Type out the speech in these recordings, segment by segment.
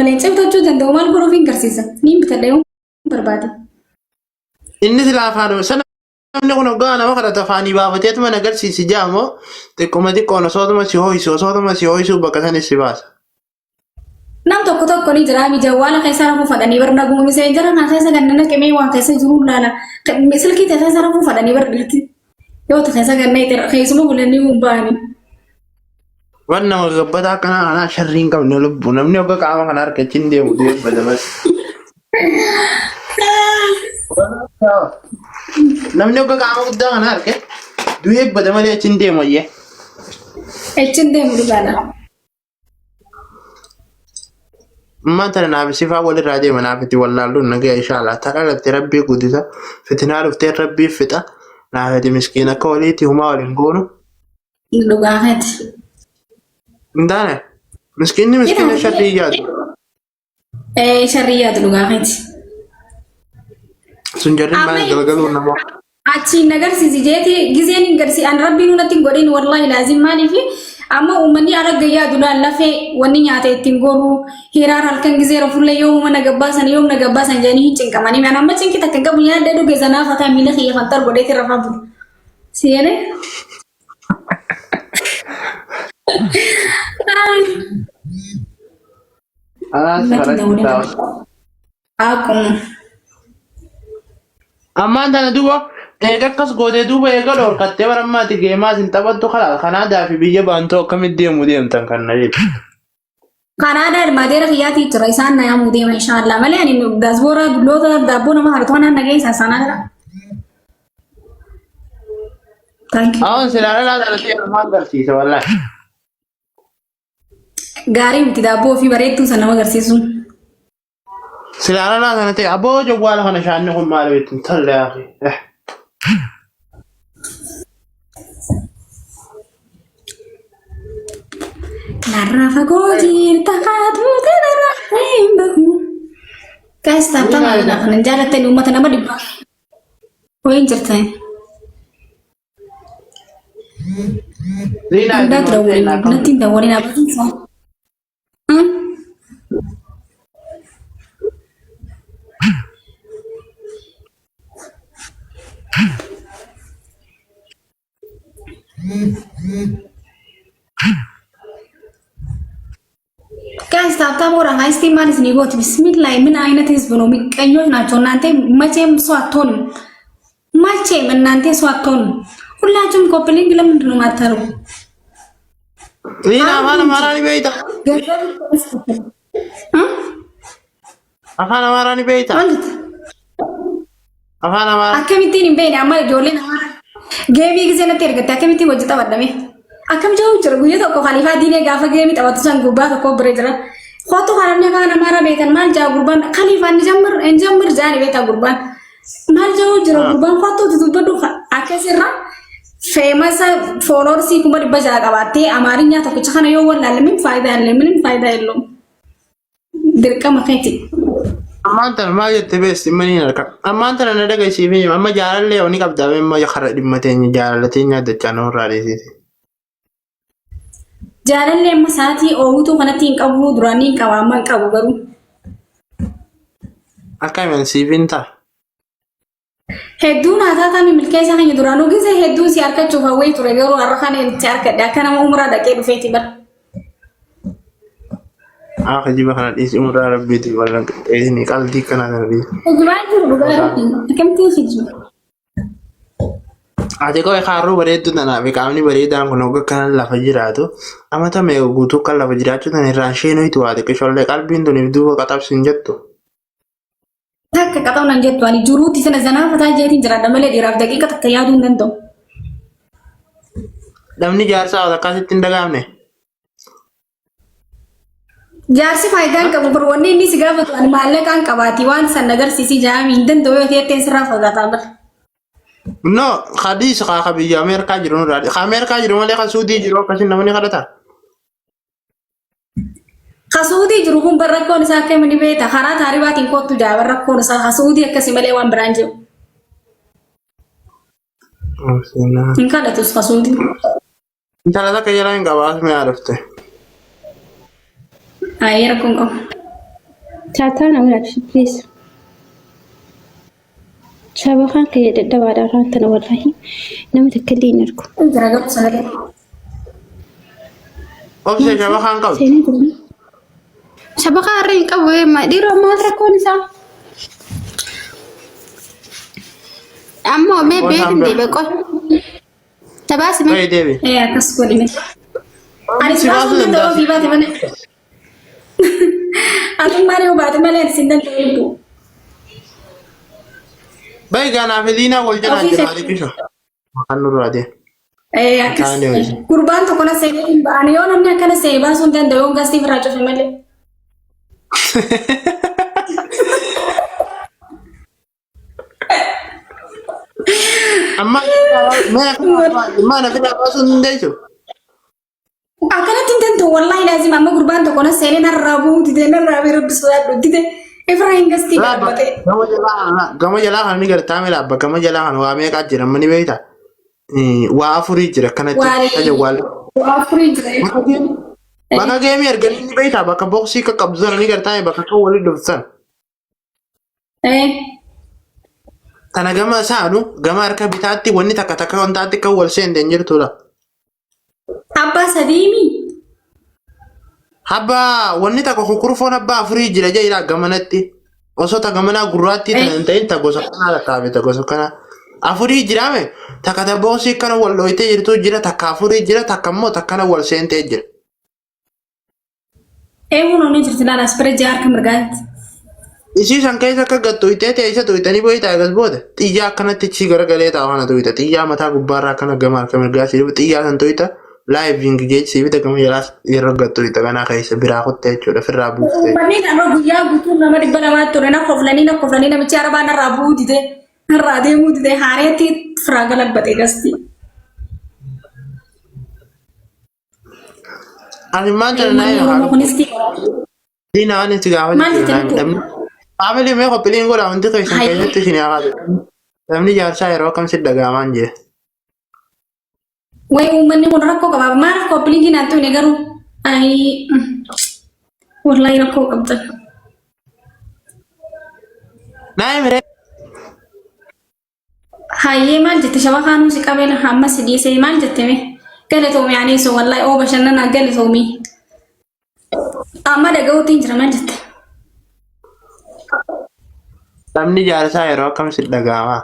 malee cimtachuu danda'u maal godhuuf hin garsiisa ni bitadhee barbaade. Inni silaa afaan sana namni kun hoggaa nama kadhata afaanii baafateetuma agarsiisi jaamoo xiqquma xiqqoon osootuma si ho'isu bakka sanis si baasa. Nam tokko ni jira mijawwaala keessa rafuu fadhanii barna guumisee jira kan keessa gannana qimee waan keessa jiru laala silkii keessa rafuu fadhanii bardirti yoo ta'e keessa ganna itti keessuma bulanii humbaani. Waan nama gabbataa akkanaa anaa sharriin qabne lubbu namni hogga qaama kana harkachiin deemu deebba damas. Namni hogga qaama guddaa kana harke deebba damalee achiin deemu ayyee. Achiin deemu dhugaadha. Manta naaf sifaa walirraa deema naaf itti wallaalluun nagaa inshallah takalatti rabbii guddisa fitinaa dhuftee rabbii fixa naaf itti miskiin akka waliitti humaa waliin goonu. Dhugaafati. Ndaane miskiina sharrii yaadu. Sharrii yaadu dhugaafati. Sun jarri maal galgaluu namaa. Achi nagarsiisi jeeti gizeen hin garsi an rabbiin natti hin godhin wallahi laazim maaliifi amma uummanni aragga yaadudhaan lafee wanni nyaata ittiin goonuu hiraar halkan gizee rafullee yoo mana gabbaasan jedhanii hin cinqamanii mana amma cinqi takka qabu nyaadda dhuge zanaa fataa miila kiyya fantar godheetti rafaa bulu. Siyeene? Akkuma. Ammaan tana duuba akkas gootee duuba eega dhorkattee barammaati geemaa sin taphattu Kanaadaa fi biyya baantoo akkamitti deemtan kan na jedhu. Kanaadaa ilmaadeera kiyyaatti jira isaan na yaamuu deema inshaallah malee ani gaasboora dulloota daabboo nama hartoon aan nageessa sanaa jira. Awwan silaala laatarratti maal agarsiisa wallaahi. Gaarii miti daabboo fi bareedduu sana nama agarsiisu. Silaala laatarratti aboo jawwaala kana shaanni kun maal beektu tolle yaa Narra fagoo jirta kaatu kanarra hin bahu. Guys, tapha maal kan jaalattani uummata nama dhibbaa. Wayin jirtan. Anda terawalin, nanti terawalin apa sih so? Guys, tapta orang istimewa di sini buat Bismillah, mina ini tes belum kayaknya naco nanti macam suaton, macam nanti suaton. Hullaachum koppeling bilang rumah taruh. Lina mana marah ni beita? Apa marah ni beita? Apa marah? Akam itu ni beina amal jolin marah. Gaby kisah nanti ergat akam itu wajib tahu dami. Akam jauh cergu ya tu kau khalifah dini gafa Gaby tahu tu sang gubah tu kau berjalan. Kau tu haramnya kan marah beitan mal jauh gurban khalifah ni jammer jani beita gurban. Mal jauh cergu gurban kau tu betul akam sirra. Famous followers ही कुमार बजा लगाते हमारी यहाँ तो कुछ खाना यो वो लालमिन फायदा है लो दिक्कत मखेती Amantan ma jette besti mani narka amantan na daga shi bin amma jaran le woni kabda men ma yakhara din mateni jaran latenya da chano rade sisi jaran le masati o to kana tin qabu durani qawaman qabu garu akai men sivinta Hedduu naataa kami milkeessa kan duraanuu gisee hedduu si harkachuuf hawwee ture garuu har'a kana itti harkadhe akka nama umuraa dhaqee dhufeeti bara. Jiba kana dhiisi umuraa rabbiiti wallan qixxeessini qalbii kana darbii. Dhugumaan jiru dhugaadha. Akkamitti fidu? Ati koo kaaruu bareedduu tanaa fi qaamni bareedaan kun hogga kana lafa jiraatu amata mee guutuu kan lafa jiraachuu tan irraan sheenuu itti waate qishollee qalbiin tuniif duuba qaxabsiin jettu. Takka kata orang jatuh ani juruti sana zana fata jadi jalan damai di raf dagi kata kaya dun dan tuh. Damni jarsa ada kasih tindakan nih. Jarsi faidan kamu berwarna ini segala betul ani malah kan kabatiwan sanagar sisi jam inden tuh ya tiap seraf agak tabar. No, kadi sekarang kabi Amerika jiru nuradi. Amerika jiru malah kasudi jiru kasih namanya kada ta. Kasudi jiru kun berrakon sakit menibeta karena hari batin kau tu jawab berrakon sah kasudi kasih melewan beranjau. Oh sina. Ingkar ada tuh kasudi. Entah ada kayak lain gak bahas me arif teh. Air kun kau. Taataana walaashin please. Shabakan kayak dadda baadaaraan tana wallahi nama takkallee hin argu. انزل قبل سنتين. Obse shabakan qabu. Seenaa jiru. Shabakaa irra hin qabu ma dhiiroo maal rakkoon isaa? Ammoo mee beekin deebe qoy. Tabaas mee. Bayi deebi. akkas godhi miti. Ani baasuu danda'u ofii baate malee. Ati maal baate malee ani sin danda'u. Bayi gaanaaf Liinaa wal jalaa jira maaliif isa? Makan nurraa deemu. akkas. Gurbaan tokko na seenee hin ba'an yoo namni akkana seenee baasuu hin danda'u yoo gaastii irraa cufe malee. Amma mana fida baasuu hin dandeessu. Akkanatti hin danda'u wallahi laazim amma gurbaan tokko na seenee narraa bu'uu didee narraa beerubbisuu yaaddu didee Efraim gaastii dhaabbatee. Gama jalaa kan ni gartaa mila abba gama jalaa kan waa meeqaa jira mani beekta. Waa afurii jira kanatti tajawwaala. Waa afurii jira. Bakka geemii arganii ni beekta bakka boksii akka qabdu ni gartaa bakka kan walii dhufsan. Kana gama saanu gama harka bitaatti wanni takka takka wantaatti kan wal seente hin jirtudha. Abbaa sadiimi. Abbaa wanni takka kukurfoon abbaa afurii jira jedhaa gamanatti. Osoo ta gamanaa gurraatti tan ta'in ta gosa kanaa lakkaa'ame ta gosa kanaa. Afurii jiraame takka ta boksii kana wal dhoyitee jirtu jira takka afurii jira takka immoo takkana wal seentee jira. Eeguun onni jirti laala aspiree harka mirgaatti. Isii san keessa akka gattoyitee teessa toyitanii boyitaa eegas booda xiyyaa akkanatti chi garagalee taa'u kana toyita xiyyaa mataa gubbaarraa akkana gama harka mirgaa siif xiyyaa san toyita laayiving geejji siifita gama jalaas yeroo gattoyita kanaa keessa biraa kuttee jechuudha firraa buuftee. Uummanni naannoo guyyaa guutuu nama 200 ture na koflanii namichi arabaa narraa bu'uu didee narraa deemuu didee haareetti firaa galabbatee gasti. Ani maanta naa Dina waan itti gaafatu. Family mee qophiliin godha wanti keessan keessatti isin yaaqatu. Namni jaarsaa yeroo akkam si dhagaamaan jee. Wayi uummanni kun rakkoo qaba. Maaliif qophiliin naatti hune garuu ayi wallahi rakkoo qabda. Naa miree. Hayyee maal jette shaba kaanuu si qabeela amma si dhiisee maal jette mee galatoomii aneesoo wallahi oo bashannanaa galatoomii. Amma dhaga'uutiin jira maal jette. Namni jaarsaa yeroo akkam si dhagaamaa.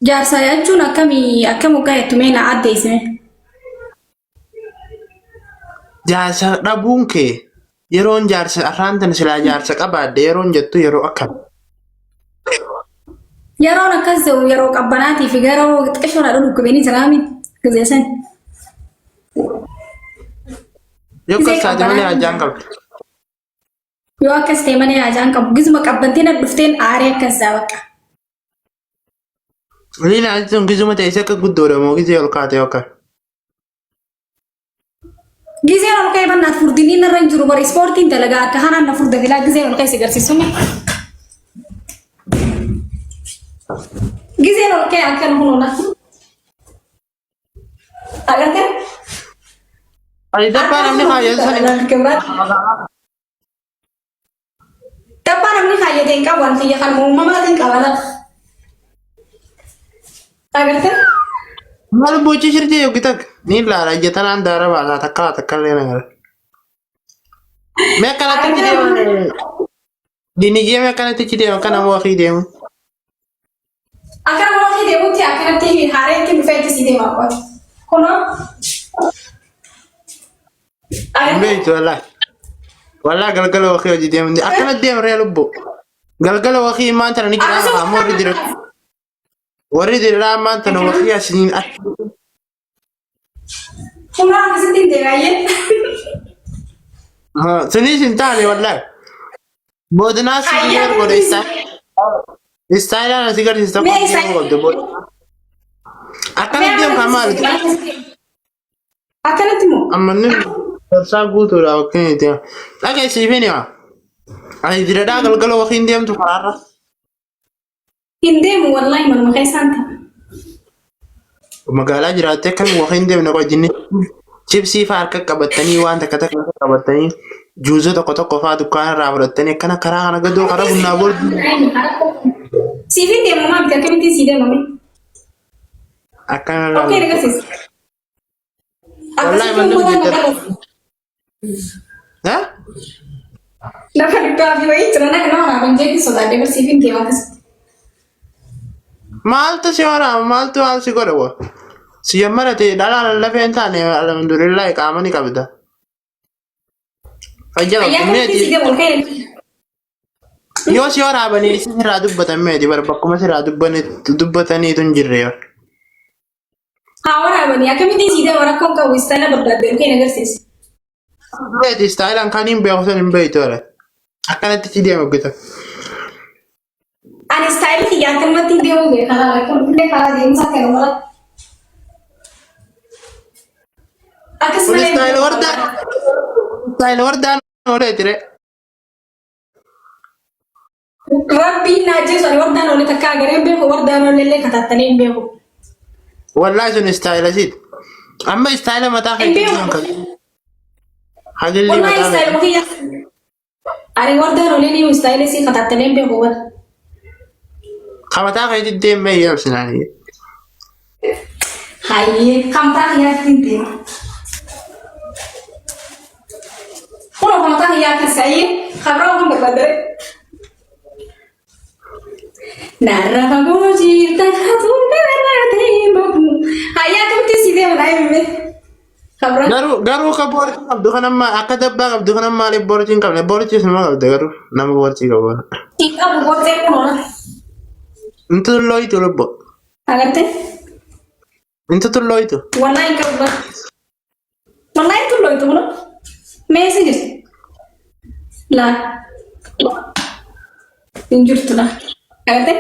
Jaarsaa jechuun akkam waggaa jettumee na addeessime. Jaarsa dhabuun kee yeroon jaarsa arraantan silaa jaarsa qabaadde yeroon jettu yeroo akkam. Yeroon akkas ta'u yeroo qabbanaatii fi garuu xiqqishoon haadha dhukkubeenii jiraami gizeessan. Yoo akkas taate malee ajaan qabdu. Yoo akkas ta'e malee ajaan qabu gizuma qabbantiin dhufteen aaree akkas bakka. Liina ajituun gizuma ta'e akka guddoodha moo gizee ol kaatee akka. Gizeen ol ka'ee bannaat furdiniin irra hin jiru bari ispoortiin dalagaa akka hanaan na furda filaa gizeen ol ka'e si agarsiisuma. Gizeen ol ka'e akka nu hunuuna. Agartee? Ani dabbaa namni faayyaa sani. Dabbaa namni fayyadee hin qabu waan xiyya kan uumamaatiin qabata. Agartee? Maal boci shirjee yoo gitak ni laala ijjatanaan daara baasaa takka illee nagara. Mee akkanatti itti deeman dinigee mee akkanatti itti deeman kana moo akii deemu. Akkana moo akii deemutti akkanatti haareetti dhufeetti si deemaa qooti. Kunoo. Beektu wallaahi. Wallaahi galgala wakii hojii deemuun akkanatti deemree lubbu. Galgala wakii maanta ni jira ammoo warri dira. Warri dira maanta na wakii asiniin achi. Kunoo akkasitti hin deegaayee. Sunis hin taane wallaahi. Boodinaa si biyya godha istaayilaan asii garsiisa tokko deemu qabdu boodinaa. Akkanatti deemu kan maali? Akkanatti moo? Ammanni darsaa guutuudha wakkiin itti dhageessiifin yaa. Ani diradhaa galgala wakiin deemtu karaarra. Hin deemu wallaahi manuma keessaan ta'a. Magaalaa jiraattee akkami wakiin deemna qojjinni chipsii fa'aa harka qabatanii waan takka qabatanii juusa tokko faa dukkaana irraa fudhattanii akkana karaa kana gadoo karaa bunnaa boordi. Siifin deemamaa biti akkamitti sii deemame? Akkana irraa. Okkee agarsiisa. Wallahi manni hojjetan. Lafa duddaa fi wayii jira nama nama banjeetti sodaadde barsiifin deema akkasitti. Maaltu si waraama maaltu haal si godha waa. Si yammara ta'e dhalaa lafeen taane alhamdulillah qaama ni qabda. Fayyaa yoo si waraabanii sirraa dubbatan meeti bara bakkuma sirraa dubbataniitu hin jirre yoo. Haa waraabanii akkamitti sii deema rakkoon qabu istaayila barbaadde kee agarsiisa. Beeti istaayilaan kan hin beeku sun hin beektu ore. Akkanatti si deema gita. Ani istaayilii xiyyaattamatti deemu beekaa kun karaa deemsaa kan mala. Akkasumas istaayila wardaan oreetire. Rabbiin naa jeesu ani wardaan olee takka agareen beeku wardaan olellee kataattalee hin beeku. Wallahi sun istaayila siiti. Amma istaayila mataa keetiin kan hagilli Wallahi mataa istaayila kiyya. Ani wardaan olee ni istaayila si kataattalee hin beeku wal. Kamataa keetiin deemee yaabsinaanii. Hayyee kamataa kiyyaatti deema. Kuno kamataa kiyyaatti sayyee kabraa waan barbaadare. Narra fagoo jirta kaatuun narra deemu. Hayyaa akkamitti si deema naa himee. Garuu ka boortii qabdu kan amma akka dabbaa qabdu kan amma maaliif boortii hin qabne boortii sinuma qabda garuu nama boortii qabu. Hin qabu boortee kunuuna. Intu tullooyitu lubbo. Agartee? Intu tullooyitu. Wallahi hin qabu. Wallahi tullooyitu kunuun. Meeshaa jirti. Laa. Hin jirtu laa. Agartee?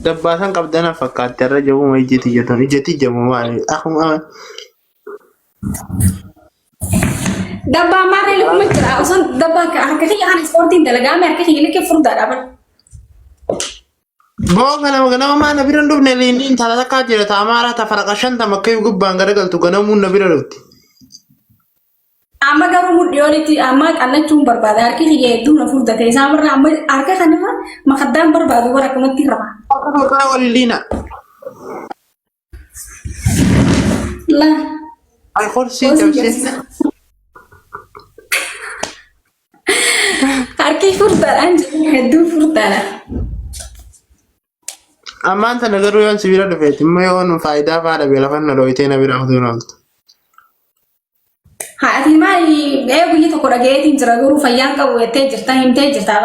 Dabbaasan qabdana fakkaatti irra jabuma ijjeetti jedhan ijjeetti jamu maali akkuma dabbaa maarree lukkuma jira osoo dabbaa harka kiyya kan ispoortiin dalagaame harka kiyya likkee furdaadha bara. boo ganama maana bira hin dhufne liinii intala takkaa jira taamaara tafaraqa shantama akka gubbaan garagaltu ganamuun na bira dhufti. Amma garuu mudhiyoonitti amma qallachuun barbaada harki kiyya hedduu na furdate isaan irraa amma harka kanarra makaddaan barbaadu bara akkamatti raba. Akka waliina. La. Ay horsii jabsee. Harki furdaadhaan hedduu furdaadha. Ammaan sana garuu yoon si bira dhufeetti immoo yoon faayidaa faadha beelafan na dhooyitee na bira hafuu na ooltu. Haati maali guyyaa tokko dhagayeetiin jira garuu fayyaan qabu jettee jirta himtee jirta.